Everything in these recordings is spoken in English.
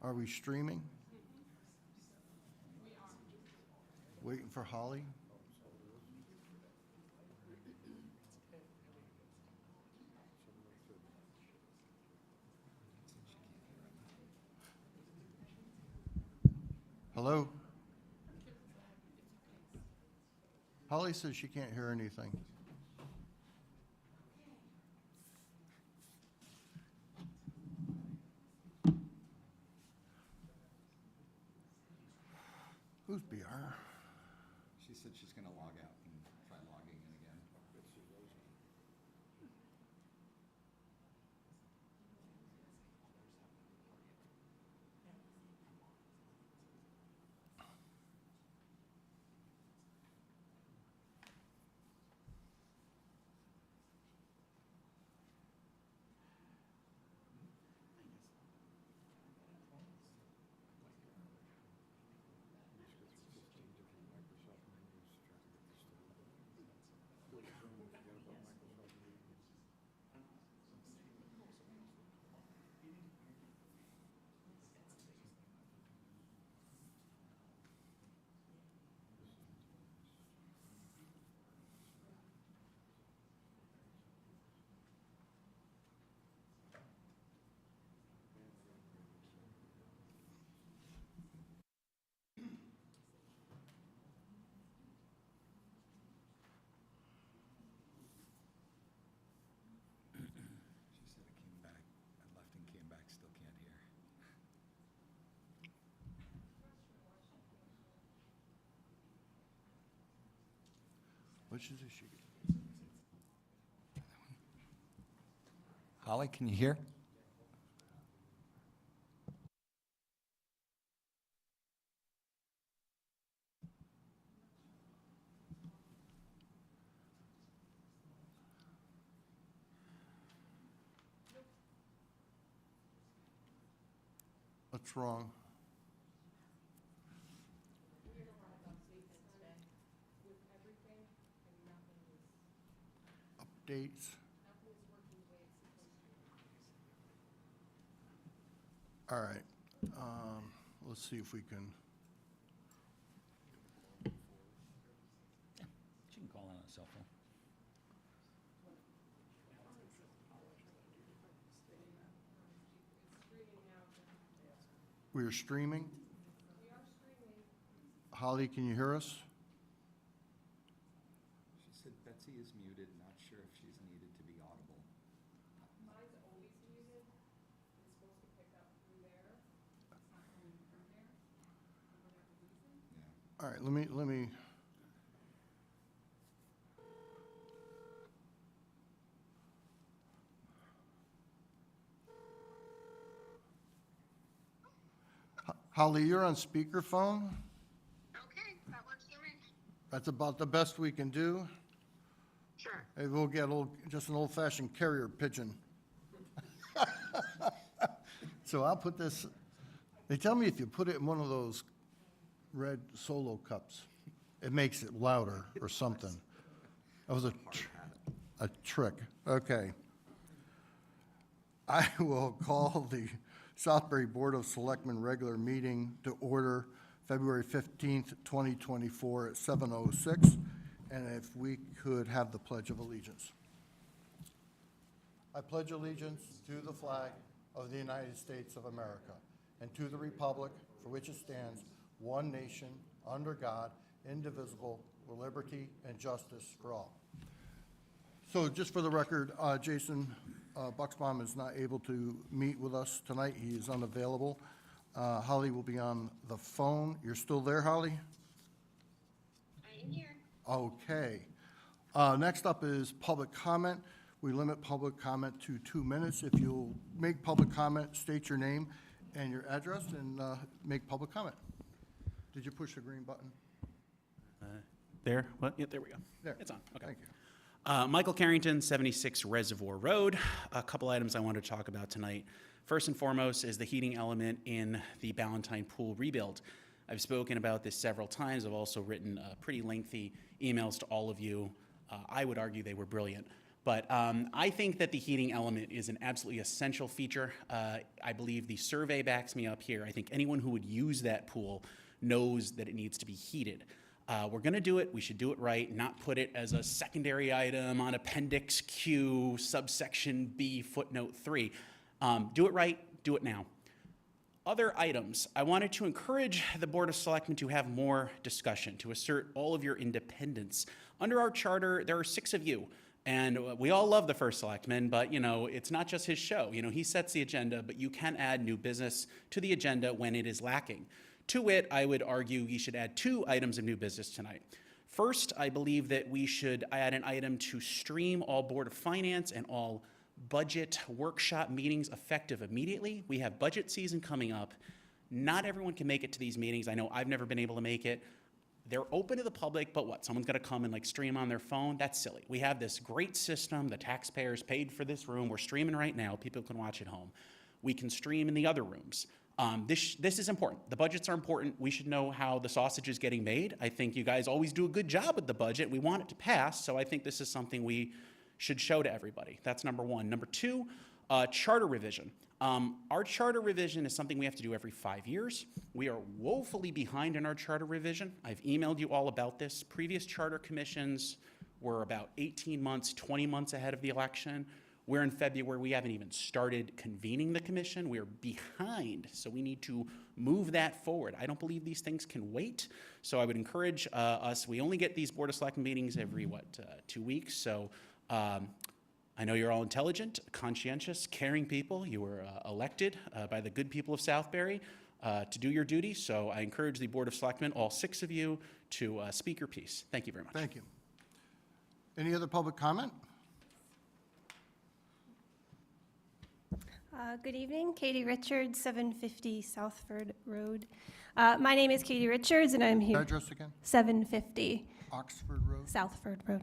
Are we streaming? Waiting for Holly? Hello? Holly says she can't hear anything. Who's BR? She said she's going to log out and try logging in again. She said it came back. I left and came back, still can't hear. Which is she? Holly, can you hear? What's wrong? Updates. All right. Let's see if we can. She can call on a cell phone. We are streaming. Holly, can you hear us? She said Betsy is muted, not sure if she's needed to be audible. Mine's always muted. It's supposed to pick up through there. It's not coming through there for whatever reason. Yeah. All right, let me. Holly, you're on speakerphone. Okay, that works for me. That's about the best we can do. Sure. Maybe we'll get just an old-fashioned carrier pigeon. So I'll put this, they tell me if you put it in one of those red Solo cups, it makes it louder or something. That was a trick. Okay. I will call the Southbury Board of Selectmen regular meeting to order February 15th, 2024 at 7:06. And if we could have the Pledge of Allegiance. I pledge allegiance to the flag of the United States of America and to the republic for which it stands, one nation, under God, indivisible, with liberty and justice for all. So just for the record, Jason Bucksbaum is not able to meet with us tonight. He is unavailable. Holly will be on the phone. You're still there, Holly? I am here. Okay. Next up is public comment. We limit public comment to 2 minutes. If you'll make public comment, state your name and your address and make public comment. Did you push the green button? There? What? Yeah, there we go. There. It's on. Okay. Thank you. Michael Carrington, 76 Reservoir Road. A couple items I want to talk about tonight. First and foremost is the heating element in the Ballantine Pool rebuild. I've spoken about this several times. I've also written pretty lengthy emails to all of you. I would argue they were brilliant. But I think that the heating element is an absolutely essential feature. I believe the survey backs me up here. I think anyone who would use that pool knows that it needs to be heated. We're going to do it. We should do it right, not put it as a secondary item on Appendix Q, subsection B, footnote 3. Do it right. Do it now. Other items. I wanted to encourage the Board of Selectmen to have more discussion, to assert all of your independence. Under our charter, there are 6 of you. And we all love the first selectman, but it's not just his show. He sets the agenda, but you can add new business to the agenda when it is lacking. To wit, I would argue you should add 2 items of new business tonight. First, I believe that we should add an item to stream all Board of Finance and all budget workshop meetings effective immediately. We have budget season coming up. Not everyone can make it to these meetings. I know I've never been able to make it. They're open to the public, but what? Someone's got to come and stream on their phone? That's silly. We have this great system. The taxpayers paid for this room. We're streaming right now. People can watch at home. We can stream in the other rooms. This is important. The budgets are important. We should know how the sausage is getting made. I think you guys always do a good job with the budget. We want it to pass, so I think this is something we should show to everybody. That's number 1. Number 2, charter revision. Our charter revision is something we have to do every 5 years. We are woefully behind in our charter revision. I've emailed you all about this. Previous charter commissions were about 18 months, 20 months ahead of the election. We're in February. We haven't even started convening the commission. We are behind, so we need to move that forward. I don't believe these things can wait, so I would encourage us. We only get these Board of Selectmen meetings every, 2 weeks, so I know you're all intelligent, conscientious, caring people. You were elected by the good people of Southbury to do your duty, so I encourage the Board of Selectmen, all 6 of you, to speak your piece. Thank you very much. Thank you. Any other public comment? Good evening, Katie Richards, 750 Southford Road. My name is Katie Richards, and I'm here. Address again? 750 Oxford Road? Southford Road.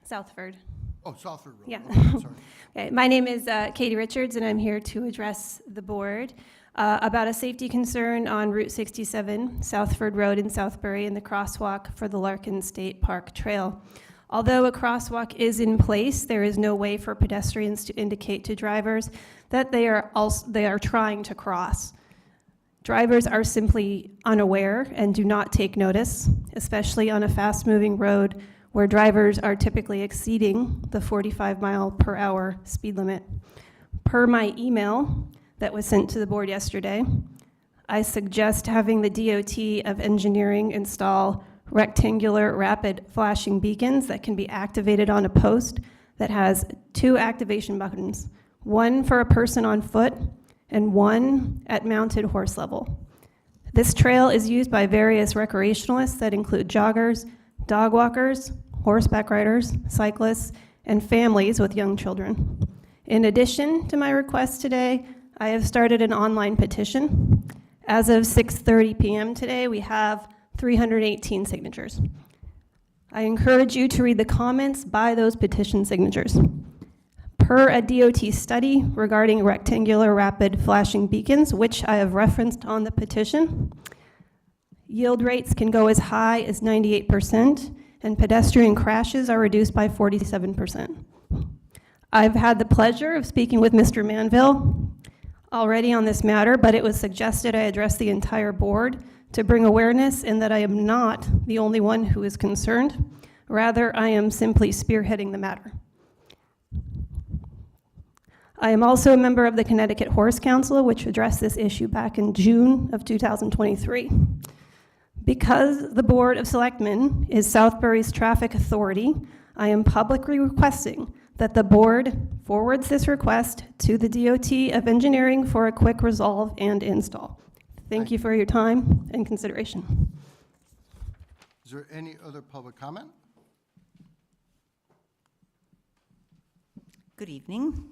Southford. Oh, Southford Road. Yeah. Okay, sorry. Okay, my name is Katie Richards, and I'm here to address the board about a safety concern on Route 67, Southford Road in Southbury, and the crosswalk for the Larkin State Park Trail. Although a crosswalk is in place, there is no way for pedestrians to indicate to drivers that they are trying to cross. Drivers are simply unaware and do not take notice, especially on a fast-moving road where drivers are typically exceeding the 45-mile-per-hour speed limit. Per my email that was sent to the board yesterday, I suggest having the DOT of Engineering install rectangular rapid flashing beacons that can be activated on a post that has 2 activation buttons, one for a person on foot and one at mounted horse level. This trail is used by various recreationalists that include joggers, dog walkers, horseback riders, cyclists, and families with young children. In addition to my request today, I have started an online petition. As of 6:30 p.m. today, we have 318 signatures. I encourage you to read the comments by those petition signatures. Per a DOT study regarding rectangular rapid flashing beacons, which I have referenced on the petition, yield rates can go as high as 98%, and pedestrian crashes are reduced by 47%. I've had the pleasure of speaking with Mr. Manville already on this matter, but it was suggested I address the entire board to bring awareness in that I am not the only one who is concerned. Rather, I am simply spearheading the matter. I am also a member of the Connecticut Horse Council, which addressed this issue back in June of 2023. Because the Board of Selectmen is Southbury's traffic authority, I am publicly requesting that the board forwards this request to the DOT of Engineering for a quick resolve and install. Thank you for your time and consideration. Is there any other public comment? Good evening.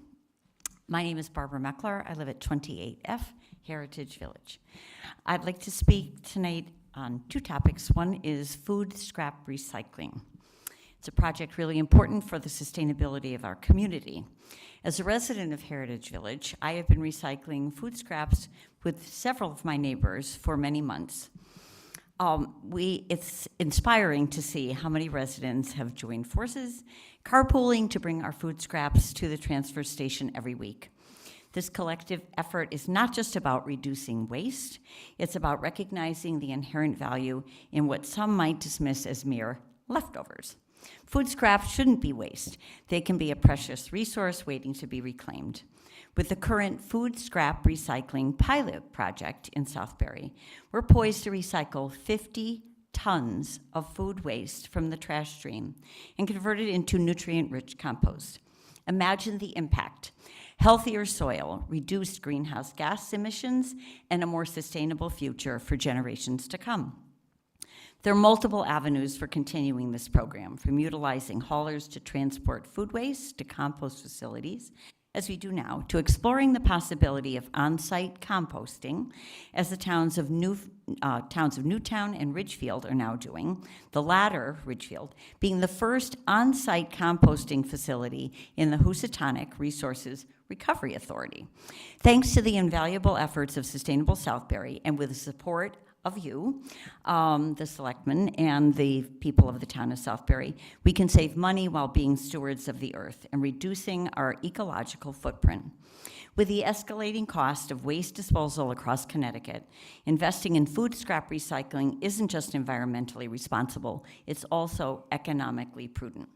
My name is Barbara Meckler. I live at 28F Heritage Village. I'd like to speak tonight on 2 topics. One is food scrap recycling. It's a project really important for the sustainability of our community. As a resident of Heritage Village, I have been recycling food scraps with several of my neighbors for many months. It's inspiring to see how many residents have joined forces, carpooling to bring our food scraps to the transfer station every week. This collective effort is not just about reducing waste, it's about recognizing the inherent value in what some might dismiss as mere leftovers. Food scraps shouldn't be waste. They can be a precious resource waiting to be reclaimed. With the current food scrap recycling pilot project in Southbury, we're poised to recycle 50 tons of food waste from the trash stream and convert it into nutrient-rich compost. Imagine the impact: healthier soil, reduced greenhouse gas emissions, and a more sustainable future for generations to come. There are multiple avenues for continuing this program, from utilizing haulers to transport food waste to compost facilities, as we do now, to exploring the possibility of on-site composting, as the towns of Newtown and Ridgefield are now doing, the latter, Ridgefield, being the first on-site composting facility in the Housatonic Resources Recovery Authority. Thanks to the invaluable efforts of Sustainable Southbury and with the support of you, the selectmen, and the people of the town of Southbury, we can save money while being stewards of the earth and reducing our ecological footprint. With the escalating cost of waste disposal across Connecticut, investing in food scrap recycling isn't just environmentally responsible, it's also economically prudent.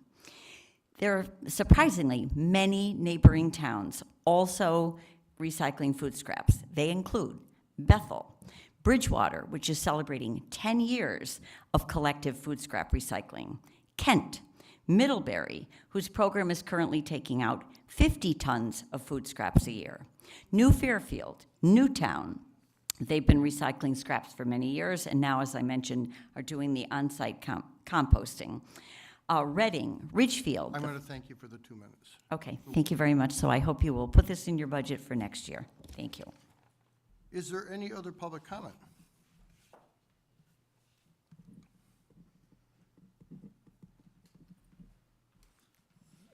There are surprisingly many neighboring towns also recycling food scraps. They include Bethel, Bridgewater, which is celebrating 10 years of collective food scrap recycling, Kent, Middlebury, whose program is currently taking out 50 tons of food scraps a year, New Fairfield, Newtown. They've been recycling scraps for many years and now, as I mentioned, are doing the on-site composting. Reading, Ridgefield. I'm going to thank you for the 2 minutes. Okay, thank you very much. So I hope you will put this in your budget for next year. Thank you. Is there any other public comment?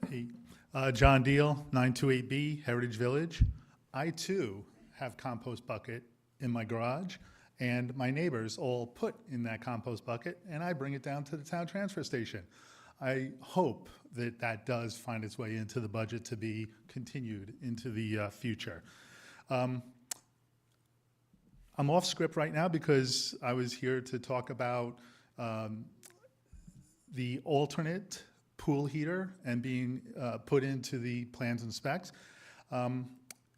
Hey, John Deal, 928B, Heritage Village. I too have compost bucket in my garage, and my neighbors all put in that compost bucket, and I bring it down to the town transfer station. I hope that that does find its way into the budget to be continued into the future. I'm off script right now because I was here to talk about the alternate pool heater and being put into the plans and specs. And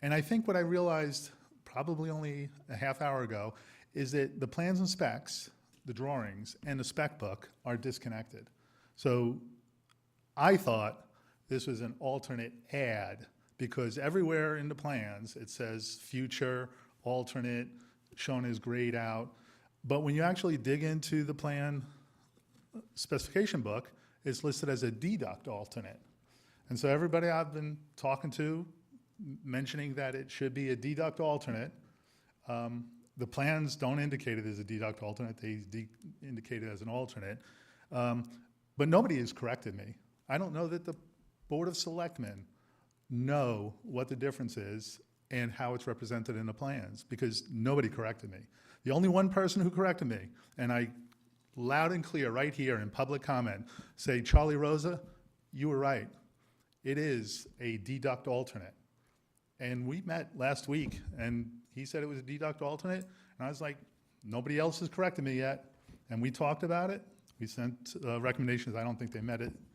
I think what I realized probably only a half hour ago is that the plans and specs, the drawings, and the spec book are disconnected. So I thought this was an alternate add because everywhere in the plans it says future, alternate, shown as grayed out. But when you actually dig into the plan specification book, it's listed as a deduct alternate. And so everybody I've been talking to mentioning that it should be a deduct alternate. The plans don't indicate it as a deduct alternate, they indicate it as an alternate. But nobody has corrected me. I don't know that the Board of Selectmen know what the difference is and how it's represented in the plans, because nobody corrected me. The only one person who corrected me, and I loud and clear right here in public comment, say, Charlie Rosa, you were right. It is a deduct alternate. And we met last week, and he said it was a deduct alternate, and I was like, nobody else has corrected me yet. And we talked about it. We sent recommendations. I don't think they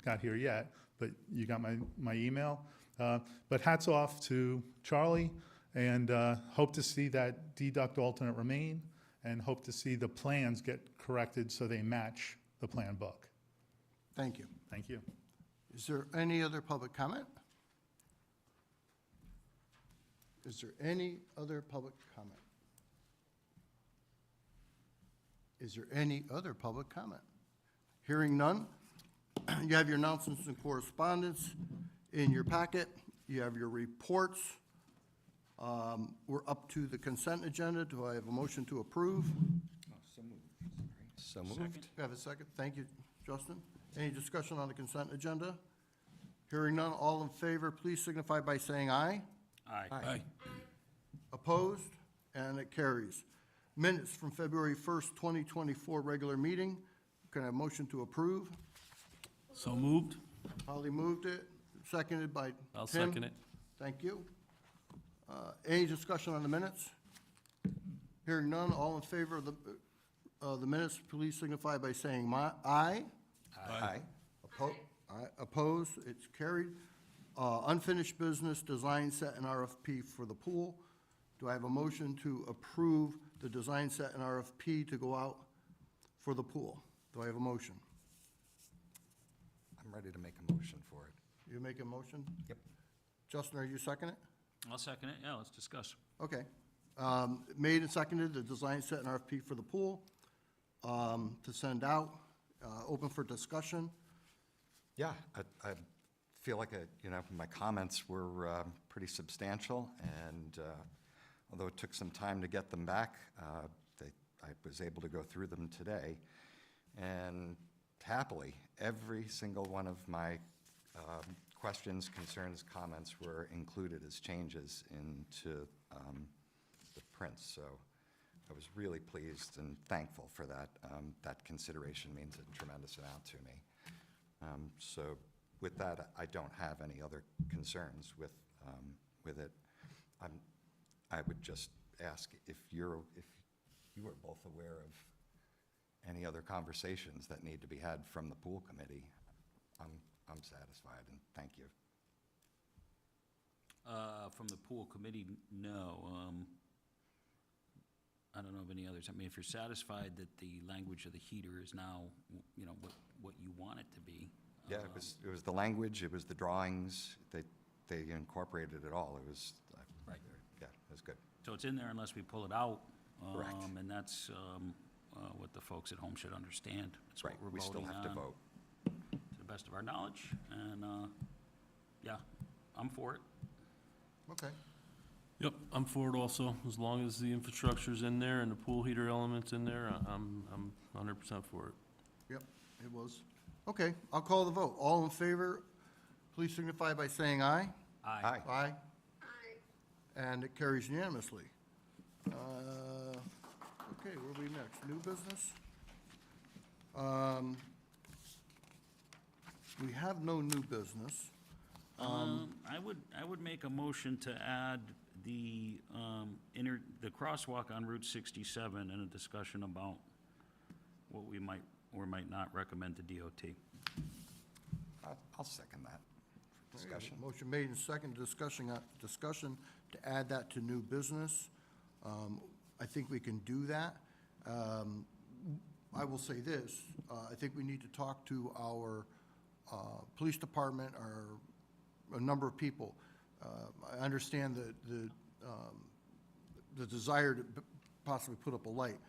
got here yet, but you got my email. But hats off to Charlie, and hope to see that deduct alternate remain, and hope to see the plans get corrected so they match the plan book. Thank you. Thank you. Is there any other public comment? Is there any other public comment? Is there any other public comment? Hearing none, you have your announcements and correspondence in your packet. You have your reports. We're up to the consent agenda. Do I have a motion to approve? So moved. Do I have a second? Thank you, Justin. Any discussion on the consent agenda? Hearing none, all in favor, please signify by saying aye. Aye. Opposed? And it carries. Minutes from February 1st, 2024 regular meeting. Can I have a motion to approve? So moved. Holly moved it, seconded by Tim. I'll second it. Thank you. Any discussion on the minutes? Hearing none, all in favor of the minutes, please signify by saying aye. Aye. Aye. Opposed, it's carried. Unfinished business, design set and RFP for the pool. Do I have a motion to approve the design set and RFP to go out for the pool? Do I have a motion? I'm ready to make a motion for it. You make a motion? Yep. Justin, are you second it? I'll second it. Yeah, let's discuss. Okay. Made and seconded, the design set and RFP for the pool to send out, open for discussion. Yeah, I feel like, my comments were pretty substantial, and although it took some time to get them back, I was able to go through them today. And happily, every single one of my questions, concerns, comments were included as changes into the prints. So I was really pleased and thankful for that. That consideration means a tremendous amount to me. So with that, I don't have any other concerns with it. I would just ask if you are both aware of any other conversations that need to be had from the pool committee. I'm satisfied, and thank you. From the pool committee, no. I don't know of any others. I mean, if you're satisfied that the language of the heater is now, what you want it to be. Yeah, it was the language, it was the drawings, they incorporated it all. It was, Right. yeah, it was good. So it's in there unless we pull it out. Correct. And that's what the folks at home should understand. It's what Right, we're we still voting have to on vote. to the best of our knowledge. And, yeah, I'm for it. Okay. Yep, I'm for it also, as long as the infrastructure's in there and the pool heater element's in there, I'm 100% for it. Yep, it was. Okay, I'll call the vote. All in favor, please signify by saying aye. Aye. Aye. And it carries unanimously. Okay, where are we next? New business? We have no new business. I would make a motion to add the crosswalk on Route 67 and a discussion about what we might or might not recommend to DOT. I'll second that for discussion. Motion made and second, discussion to add that to new business. I think we can do that. I will say this, I think we need to talk to our police department, a number of people. I understand the desire to possibly put up a light,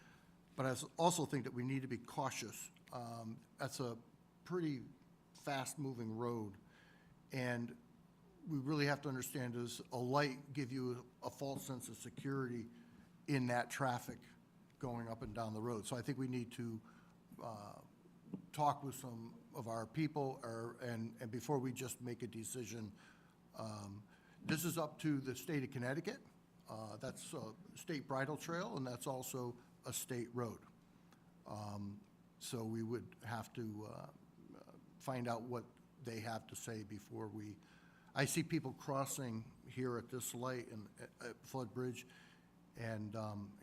but I also think that we need to be cautious. That's a pretty fast-moving road, and we really have to understand, does a light give you a false sense of security in that traffic going up and down the road? So I think we need to talk with some of our people, and before we just make a decision. This is up to the state of Connecticut. That's a state bridle trail, and that's also a state road. So we would have to find out what they have to say before I see people crossing here at this light and at Flood Bridge, and,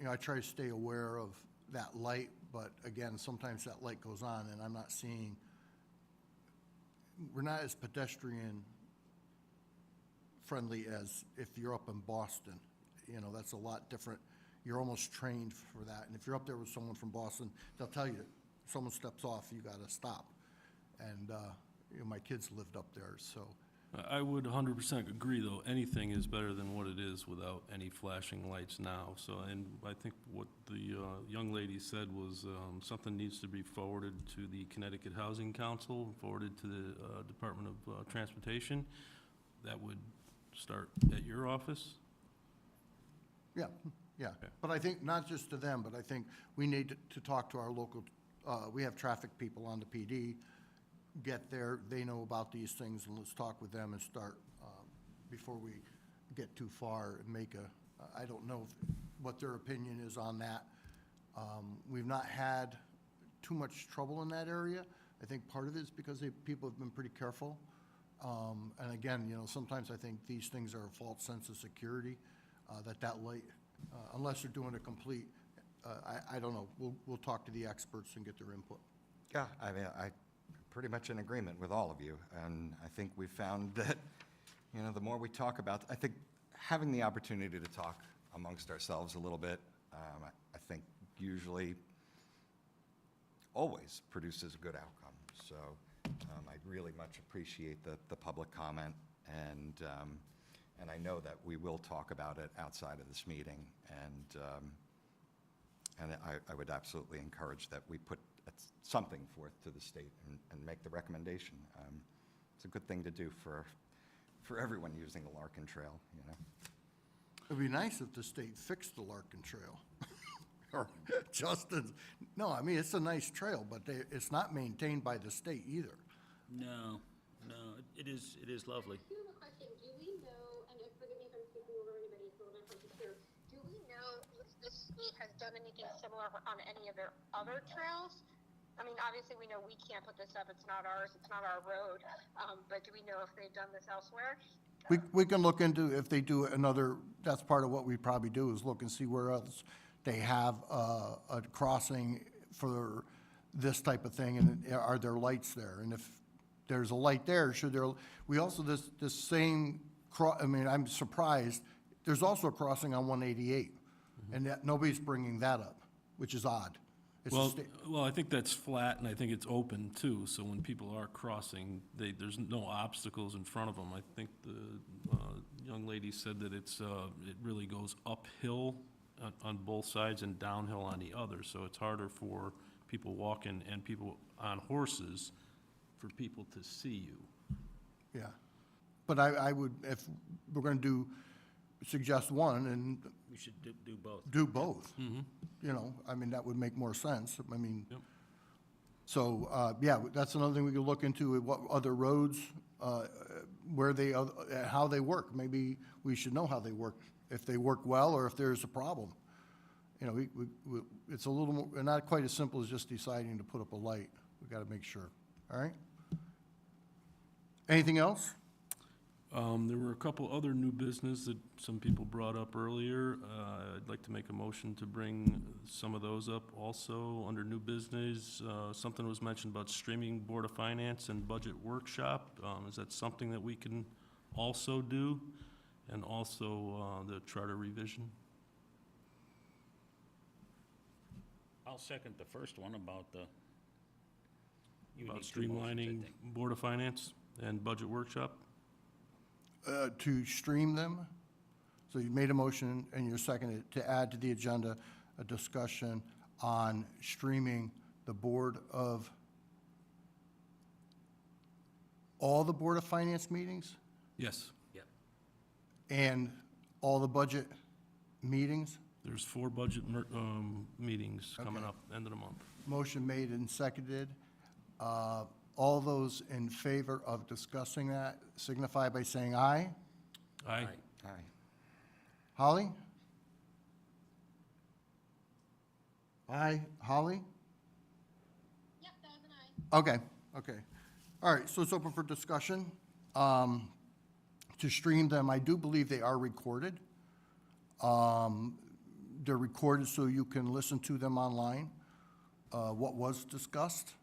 I try to stay aware of that light, but again, sometimes that light goes on and I'm not seeing, we're not as pedestrian friendly as if you're up in Boston. That's a lot different. You're almost trained for that. And if you're up there with someone from Boston, they'll tell you, if someone steps off, you gotta stop. And, my kids lived up there, so. I would 100% agree, though, anything is better than what it is without any flashing lights now. So, and I think what the young lady said was something needs to be forwarded to the Connecticut Housing Council, forwarded to the Department of Transportation. That would start at your office. Yeah. Okay. But I think not just to them, but I think we need to talk to our local, we have traffic people on the PD, get there, they know about these things, and let's talk with them and start, before we get too far and make I don't know what their opinion is on that. We've not had too much trouble in that area. I think part of it is because people have been pretty careful. And again, sometimes I think these things are a false sense of security, that light, unless they're doing a complete, I don't know. We'll talk to the experts and get their input. Yeah, I mean, I'm pretty much in agreement with all of you, and I think we've found that, the more we talk about, I think having the opportunity to talk amongst ourselves a little bit, I think usually always produces a good outcome. So I really much appreciate the public comment, and I know that we will talk about it outside of this meeting, and I would absolutely encourage that we put something forth to the state and make the recommendation. It's a good thing to do for everyone using the Larkin Trail, It'd be nice if the state fixed the Larkin Trail. Or Justin's, no, I mean, it's a nice trail, but it's not maintained by the state either. No, it is lovely. I do have a question. Do we know, and forgive me if I'm speaking over anybody, it's a little bit hard to hear. Do we know if the state has done anything similar on any of their other trails? I mean, obviously, we know we can't put this up. It's not ours. It's not our road. But do we know if they've done this elsewhere? We can look into if they do another, that's part of what we probably do, is look and see where else they have a crossing for this type of thing, and are there lights there? And if there's a light there, we also, this same, I mean, I'm surprised, there's also a crossing on 188, and that, nobody's bringing that up, which is odd. It's a Well, I think that's flat, and I think it's open, too, so when people are crossing, there's no obstacles in front of them. I think the young lady said that it really goes uphill on both sides and downhill on the other, so it's harder for people walking and people on horses for people to see you. Yeah. But I would, if we're going to suggest one, and We should do both. do both. I mean, that would make more sense. I mean, Yep. so, yeah, that's another thing we could look into, what other roads, where how they work. Maybe we should know how they work, if they work well or if there's a problem. It's a little more, not quite as simple as just deciding to put up a light. We've got to make sure. All right? Anything else? There were a couple other new business that some people brought up earlier. I'd like to make a motion to bring some of those up also under new business. Something was mentioned about streaming Board of Finance and budget workshop. Is that something that we can also do? And also the charter revision? I'll second the first one about the. You About need two motions, I streamlining think. Board of Finance and budget workshop? To stream them. So you made a motion and you're seconded to add to the agenda a discussion on streaming the Board of, all the Board of Finance meetings Yes. Yep. and all the budget meetings. There's 4 budget meetings coming Okay. up, end of the month. Motion made and seconded. All those in favor of discussing that signify by saying aye. Aye. Aye. Holly? Aye. Holly? Yep, that was an aye. Okay. All right, so it's open for discussion. To stream them, I do believe they are recorded. They're recorded so you can listen to them online, what was discussed.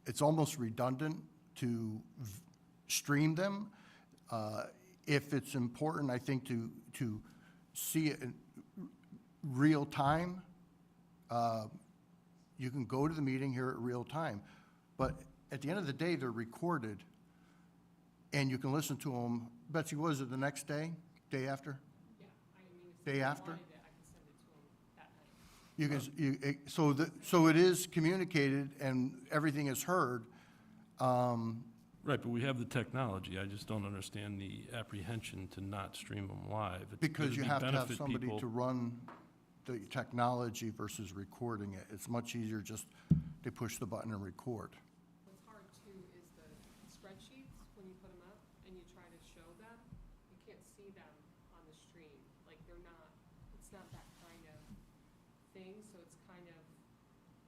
It's almost redundant to stream them. If it's important, I think to see it in real time, you can go to the meeting here at real time. But at the end of the day, they're recorded, and you can listen to them. Betsy, what is it, the next day, day after? Yeah, I mean, if Day you after? wanted it, I can send it to them that night. You can, so it is communicated and everything is heard. Right, but we have the technology. I just don't understand the apprehension to not stream them live. Because you It'd have to have benefit somebody people. to run the technology versus recording it. It's much easier just to push the button and record. What's hard too is the spreadsheets, when you put them up and you try to show them, you can't see them on the stream. Like they're not, it's it's not that kind of thing, so it's kind of,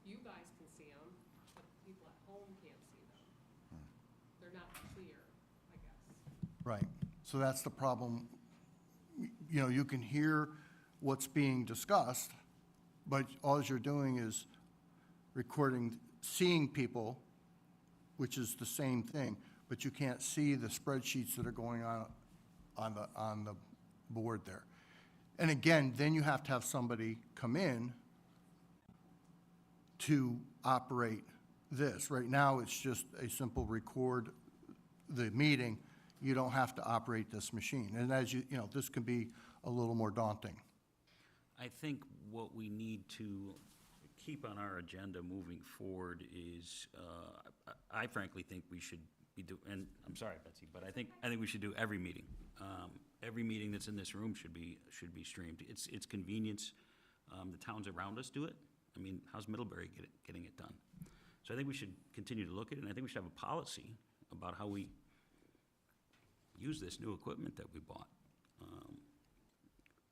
you guys can see them, but people at home can't see them. They're not clear, I guess. Right. So that's the problem. You know, you can hear what's being discussed, but all you're doing is recording, seeing people, which is the same thing, but you can't see the spreadsheets that are going on the board there. And again, then you have to have somebody come in to operate this. Right now, it's just a simple record the meeting. You don't have to operate this machine. And as you know, this can be a little more daunting. I think what we need to keep on our agenda moving forward is, I frankly think we should be and I'm sorry, Betsy, but I think we should do every meeting. Every meeting that's in this room should be streamed. It's convenience. The towns around us do it. I mean, how's Middlebury getting it done? So I think we should continue to look at it, and I think we should have a policy about how we use this new equipment that we bought.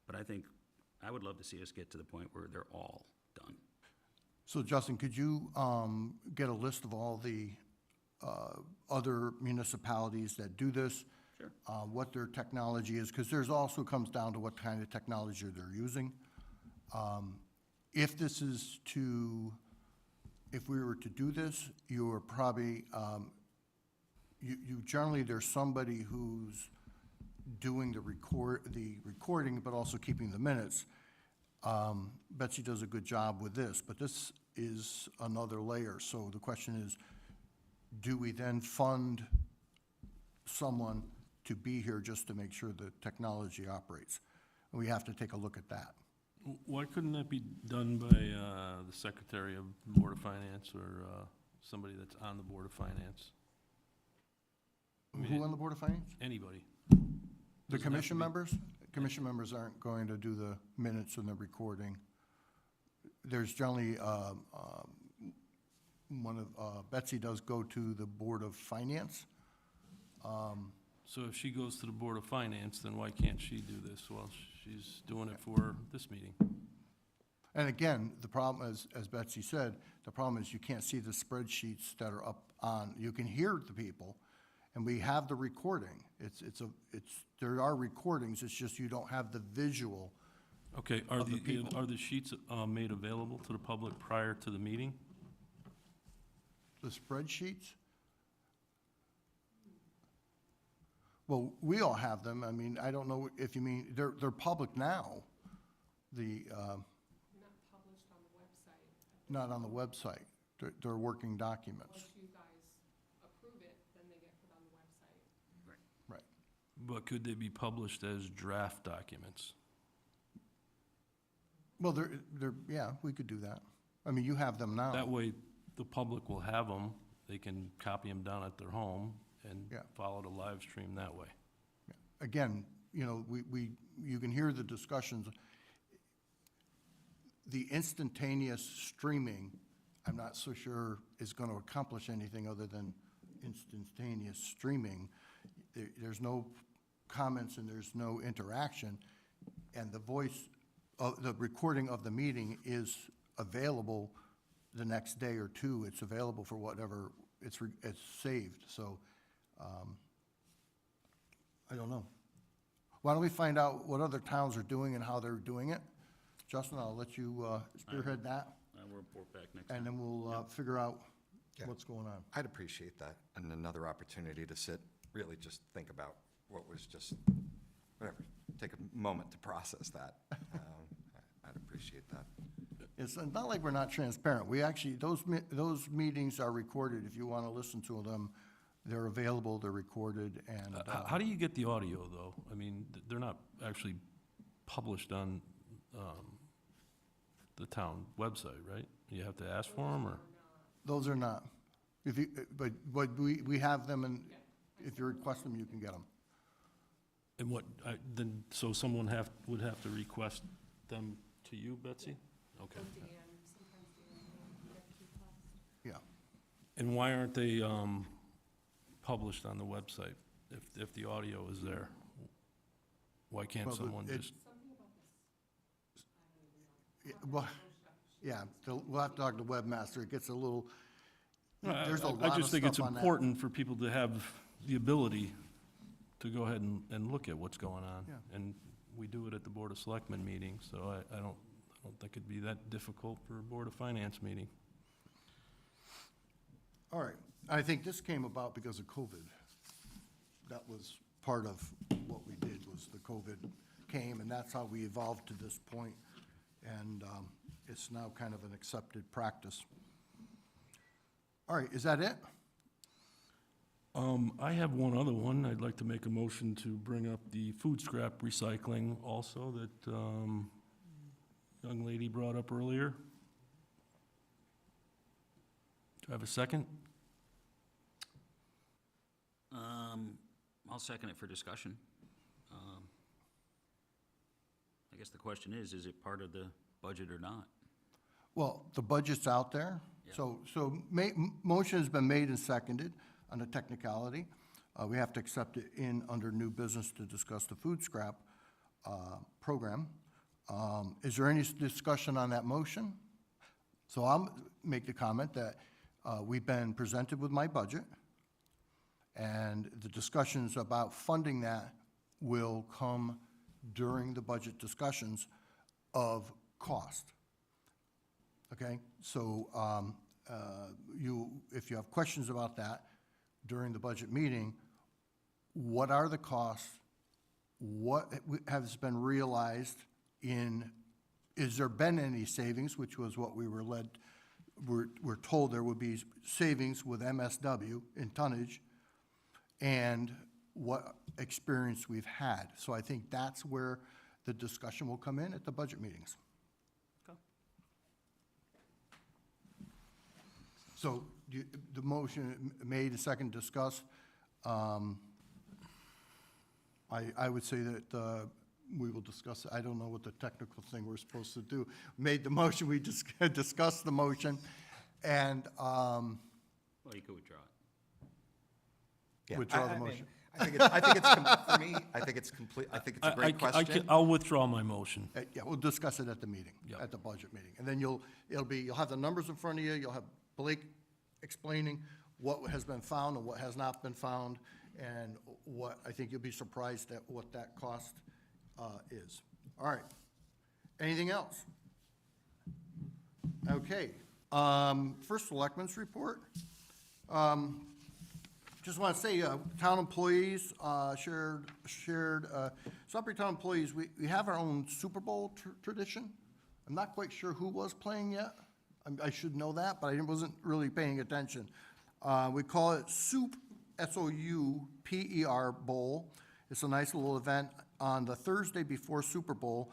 But I would love to see us get to the point where they're all done. So Justin, could you get a list of all the other municipalities that do this? Sure. What their technology is, because there's also comes down to what kind of technology they're using. If this is to, if we were to do this, you are probably, you generally, there's somebody who's doing the recording, but also keeping the minutes. Betsy does a good job with this, but this is another layer. So the question is, do we then fund someone to be here just to make sure the technology operates? And we have to take a look at that. Why couldn't that be done by the Secretary of Board of Finance or somebody that's on the Board of Finance? Who on the Board of Finance? Anybody. The Doesn't have commission to be- members? Commission members aren't going to do the minutes and the recording. There's generally, Betsy does go to the Board of Finance. So if she goes to the Board of Finance, then why can't she do this? Well, she's doing it for this meeting. And again, the problem is, as Betsy said, the problem is you can't see the spreadsheets that are up on, you can hear the people, and we have the recording. There are recordings, it's just you don't have the visual. Okay, Of the people. are the sheets made available to the public prior to the meeting? The spreadsheets? Well, we all have them. I mean, I don't know if you mean, they're public now. Not published on the website. Not on the website. They're working documents. Once you guys approve it, then they get put on the website. Right. But could they be published as draft documents? Well, yeah, we could do that. I mean, you have them now. That way, the public will have them, they can copy them down at their home and Yeah. follow the live stream that way. Again, you know, you can hear the discussions. The instantaneous streaming, I'm not so sure is going to accomplish anything other than instantaneous streaming. There's no comments and there's no interaction, and the voice of the recording of the meeting is available the next day or two. It's available for whatever, it's saved, so I don't know. Why don't we find out what other towns are doing and how they're doing it? Justin, I'll let you spearhead that, I will report back next time. and then we'll figure out Yeah. what's going on. I'd appreciate that, and another opportunity to sit, really just think about what was just, whatever, take a moment to process that. I'd appreciate that. It's not like we're not transparent. We actually, those meetings are recorded. If you want to listen to them, they're available, they're recorded, and How do you get the audio, though? I mean, they're not actually published on the town website, right? You have to ask for them, or? those are not. If you, but we have them, and if you request them, you can get them. And what, then, so someone would have to request them to you, Betsy? Okay. Dan, sometimes Dan will get the request. Yeah. And why aren't they published on the website if the audio is there? Why can't Well, someone it- just, Something about this, Yeah, well, yeah, we'll have to talk to Webmaster. It gets a little, there's a lot I of just think it's stuff on that. important for people to have the ability to go ahead and look at what's going on. Yeah. And we do it at the Board of Selectmen meeting, so I don't think it'd be that difficult for a Board of Finance meeting. All right. I think this came about because of COVID. That was part of what we did, was the COVID came, and that's how we evolved to this point. And it's now kind of an accepted practice. All right, is that it? I have one other one. I'd like to make a motion to bring up the food scrap recycling also that young lady brought up earlier. Do I have a second? I'll second it for discussion. I guess the question is it part of the budget or not? Well, the budget's out there. Yeah. Motion has been made and seconded on a technicality. We have to accept it under new business to discuss the food scrap program. Is there any discussion on that motion? So I'll make the comment that we've been presented with my budget, and the discussions about funding that will come during the budget discussions of cost. Okay, so if you have questions about that during the budget meeting, what are the costs? What has been realized is there been any savings, which was what we're told there would be savings with MSW in tonnage, and what experience we've had. So I think that's where the discussion will come in at the budget meetings. Okay. So the motion made, a second discussed. I would say that we will discuss, I don't know what the technical thing we're supposed to do. Made the motion, we discussed the motion, and Well, you could withdraw it. Yeah, withdraw the I mean, motion. for me, I think it's complete, I think it's a great question. I'll withdraw my motion. Yeah, we'll discuss it at the meeting, Yeah. at the budget meeting. And then you'll have the numbers in front of you, you'll have Blake explaining what has been found and what has not been found, and what, I think you'll be surprised at what that cost is. All right. Anything else? Okay. First, Selectmen's report. Just want to say, town employees, Sudbury town employees, we have our own Super Bowl tradition. I'm not quite sure who was playing yet. I should know that, but I wasn't really paying attention. We call it Soup, S-O-U-P-E-R Bowl. It's a nice little event on the Thursday before Super Bowl,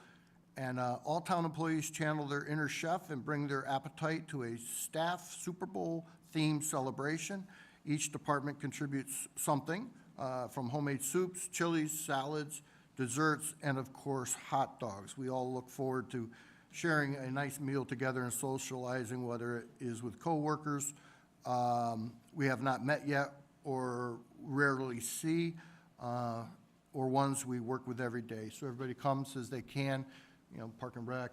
and all town employees channel their inner chef and bring their appetite to a staff Super Bowl themed celebration. Each department contributes something, from homemade soups, chilies, salads, desserts, and of course, hot dogs. We all look forward to sharing a nice meal together and socializing, whether it is with coworkers we have not met yet or rarely see, or ones we work with every day. So everybody comes as they can, Park and Rec,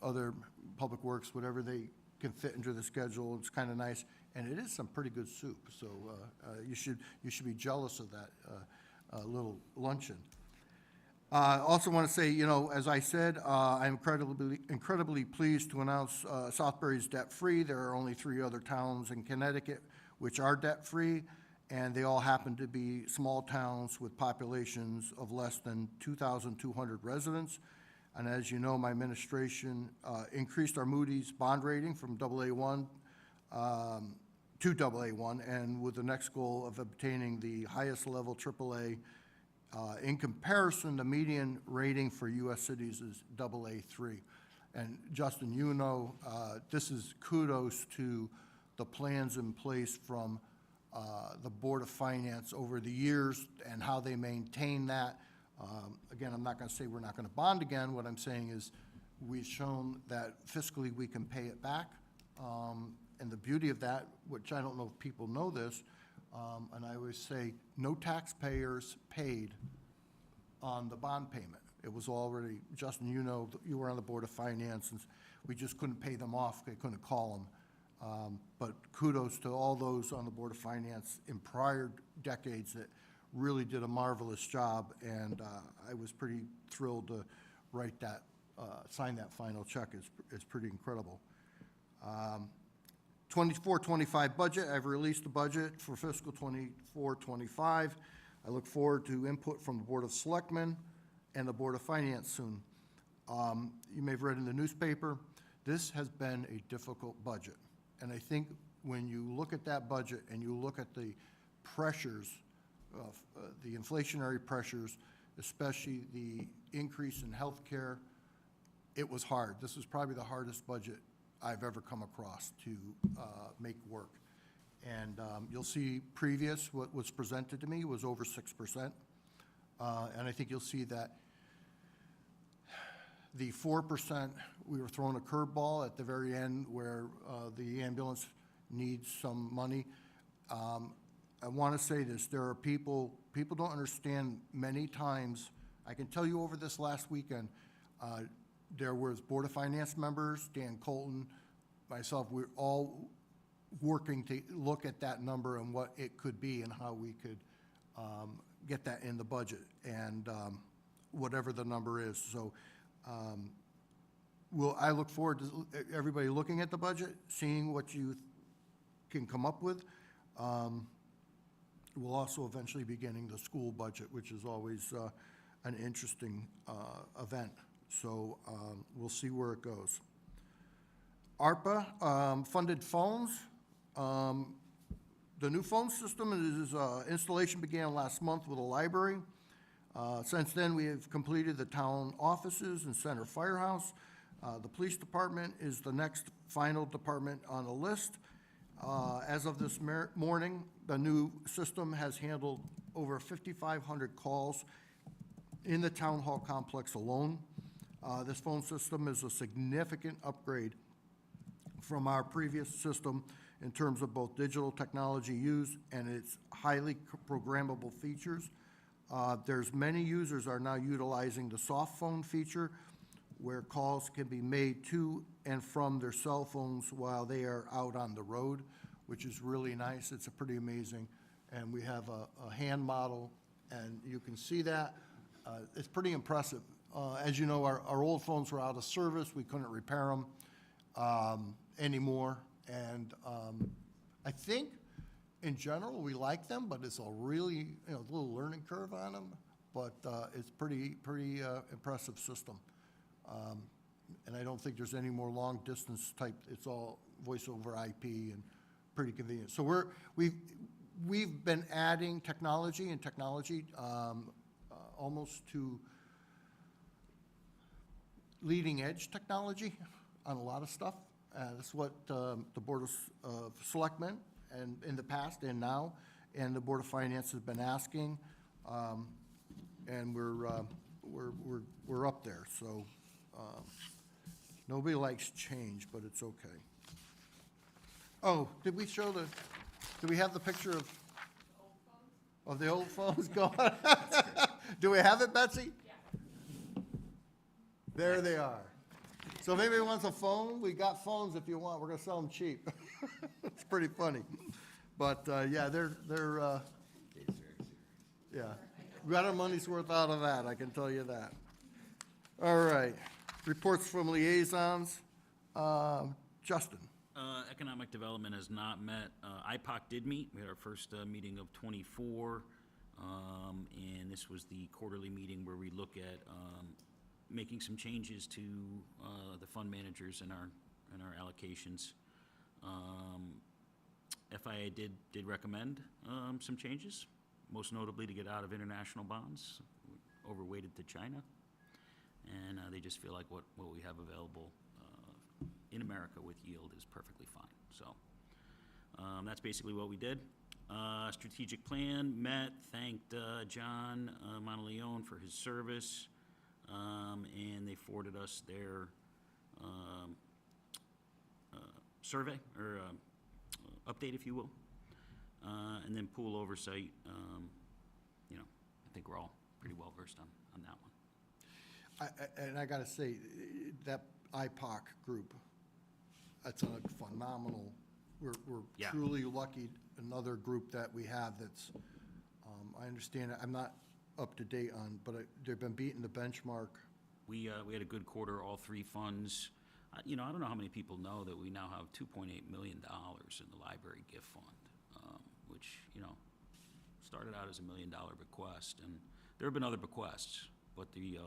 other public works, whatever they can fit into the schedule. It's kind of nice, and it is some pretty good soup. So you should be jealous of that little luncheon. I also want to say, as I said, I'm incredibly pleased to announce Southbury's debt-free. There are only 3 other towns in Connecticut which are debt-free, and they all happen to be small towns with populations of less than 2,200 residents. And as you know, my administration increased our Moody's bond rating from AA1 to AA1, and with the next goal of obtaining the highest level AAA. In comparison, the median rating for U.S. cities is AA3. And Justin, this is kudos to the plans in place from the Board of Finance over the years and how they maintain that. Again, I'm not going to say we're not going to bond again. What I'm saying is we've shown that fiscally we can pay it back. And the beauty of that, which I don't know if people know this, and I always say, no taxpayers paid on the bond payment. It was already, Justin, you know, you were on the Board of Finance, and we just couldn't pay them off, they couldn't call them. But kudos to all those on the Board of Finance in prior decades that really did a marvelous job, and I was pretty thrilled to write that, sign that final check. It's pretty incredible. 24-25 budget, I've released the budget for fiscal 24-25. I look forward to input from the Board of Selectmen and the Board of Finance soon. You may have read in the newspaper, this has been a difficult budget. And I think when you look at that budget and you look at the pressures, the inflationary pressures, especially the increase in healthcare, it was hard. This is probably the hardest budget I've ever come across to make work. And you'll see previous, what was presented to me was over 6%. And I think you'll see that the 4%, we were throwing a curveball at the very end where the ambulance needs some money. I want to say this, there are people don't understand many times, I can tell you over this last weekend, there was Board of Finance members, Dan Colton, myself, we're all working to look at that number and what it could be and how we could get that in the budget and whatever the number is. So I look forward to everybody looking at the budget, seeing what you can come up with. We'll also eventually be getting the school budget, which is always an interesting event. So we'll see where it goes. ARPA funded phones. The new phone system is installation began last month with a library. Since then, we have completed the town offices and center firehouse. The police department is the next final department on the list. As of this morning, the new system has handled over 5,500 calls in the town hall complex alone. This phone system is a significant upgrade from our previous system in terms of both digital technology used and its highly programmable features. There's many users are now utilizing the soft phone feature where calls can be made to and from their cell phones while they are out on the road, which is really nice. It's pretty amazing. And we have a hand model, and you can see that. It's pretty impressive. As you know, our old phones were out of service. We couldn't repair them anymore. And I think in general, we like them, but it's a really, little learning curve on them. But it's pretty impressive system. And I don't think there's any more long distance type. It's all voice over IP and pretty convenient. So we've been adding technology almost to leading edge technology on a lot of stuff. That's what the Board of Selectmen and in the past and now, and the Board of Finance has been asking, and we're up there. So nobody likes change, but it's okay. Oh, did we have the picture of the old phones going? Do we have it, Betsy? Yeah. There they are. So if anybody wants a phone, we got phones if you want. We're gonna sell them cheap. It's pretty funny. But, yeah, they're yeah. We got our money's worth out of that, I can tell you that. All right. Reports from liaisons. Justin. Economic Development has not met. IPOC did meet. We had our first meeting of 24, and this was the quarterly meeting where we look at making some changes to the fund managers and our allocations. FIA did recommend some changes, most notably to get out of international bonds, overweighted to China, and they just feel like what we have available in America with yield is perfectly fine. So that's basically what we did. Strategic plan met, thanked John Monteleone for his service, and they forwarded us their survey, or update, if you will. And then pool oversight, I think we're all pretty well versed on that one. And I gotta say, that IPOC group, that's a phenomenal, we're Yeah. truly lucky, another group that we have that's, I understand, I'm not up to date on, but they've been beating the benchmark. We had a good quarter, all three funds. You know, I don't know how many people know that we now have $2.8 million in the library gift fund, which, you know, started out as $1 million bequest, and there have been other bequests, but the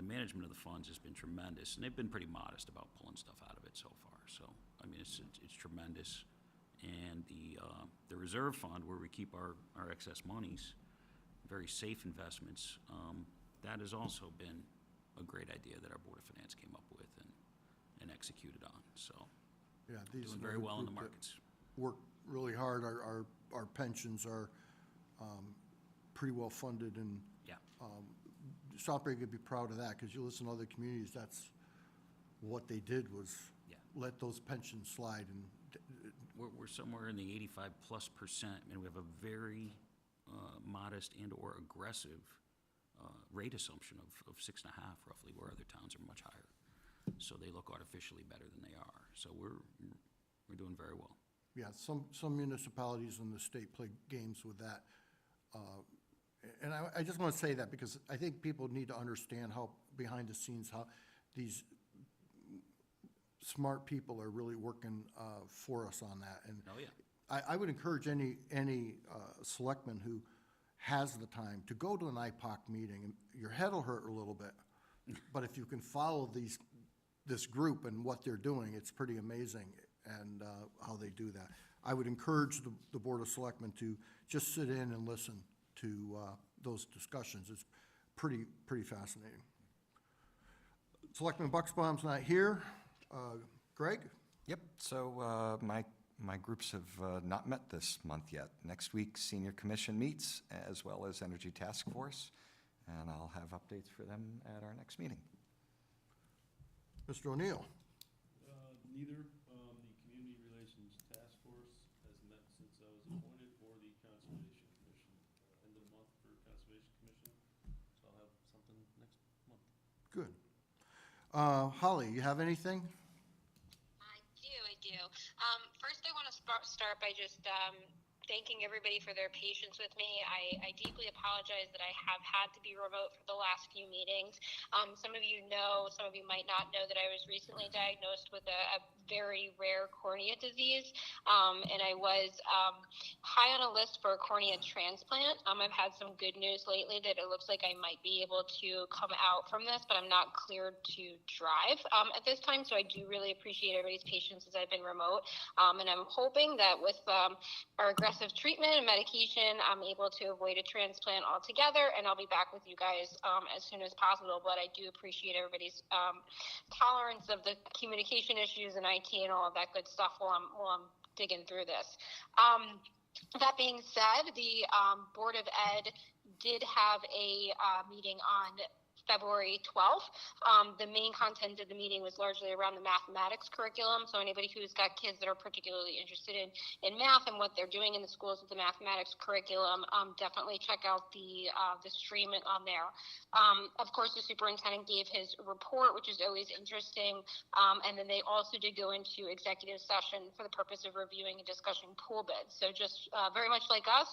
management of the funds has been tremendous, and they've been pretty modest about pulling stuff out of it so far. So, I mean, it's tremendous. And the reserve fund, where we keep our excess monies, very safe investments, that has also been a great idea that our Board of Finance came up with and executed on. So, Yeah, these doing are very another well in the group that markets. Work really hard. Our pensions are pretty well funded, and Yeah. Southbury could be proud of that, because you listen to other communities, that's what they did, was Yeah. let those pensions slide, and We're somewhere in the 85+%, and we have a very modest and/or aggressive rate assumption of 6.5 roughly, where other towns are much higher. So they look artificially better than they are. So we're doing very well. yeah, some municipalities in the state play games with that. And I just want to say that, because I think people need to understand how, behind the scenes, how these smart people are really working for us on that. And Oh, yeah. I would encourage any selectman who has the time to go to an IPOC meeting, and your head will hurt a little bit. But if you can follow this group and what they're doing, it's pretty amazing, and how they do that. I would encourage the Board of Selectmen to just sit in and listen to those discussions. It's pretty fascinating. Selectman Bucksbaum's not here. Greg? Yep, so my groups have not met this month yet. Next week, Senior Commission meets, as well as Energy Task Force, and I'll have updates for them at our next meeting. Mr. O'Neill? Neither the Community Relations Task Force has met since I was appointed, or the Conservation Commission. End of the month for Conservation Commission, so I'll have something next month. Good. Holly, you have anything? I do. First, I want to start by just thanking everybody for their patience with me. I deeply apologize that I have had to be remote for the last few meetings. Some of you know, some of you might not know, that I was recently diagnosed with a very rare cornea disease, and I was high on a list for a cornea transplant. I've had some good news lately that it looks like I might be able to come out from this, but I'm not cleared to drive at this time, so I do really appreciate everybody's patience as I've been remote, and I'm hoping that with our aggressive treatment and medication, I'm able to avoid a transplant altogether, and I'll be back with you guys as soon as possible. But I do appreciate everybody's tolerance of the communication issues and IT and all of that good stuff while I'm digging through this. That being said, the Board of Ed did have a meeting on February 12th. The main content of the meeting was largely around the mathematics curriculum. So anybody who's got kids that are particularly interested in math and what they're doing in the schools with the mathematics curriculum, definitely check out the stream on there. Of course, the superintendent gave his report, which is always interesting. And then they also did go into executive session for the purpose of reviewing and discussing pool bids. So just very much like us,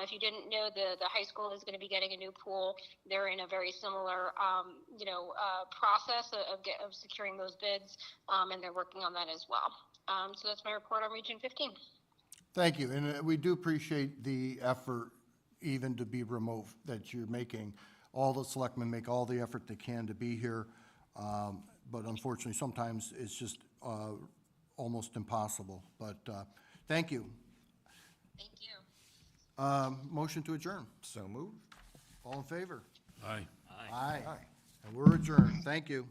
if you didn't know, the high school is going to be getting a new pool. They're in a very similar process of securing those bids, and they're working on that as well. So that's my report on Region 15. Thank you, and we do appreciate the effort, even to be remote, that you're making. All the selectmen make all the effort they can to be here, but unfortunately, sometimes it's just almost impossible. But thank you. Thank you. Motion to adjourn. So moved. All in favor? Aye. Aye. And we're adjourned. Thank you.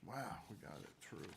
Wow, we got it through.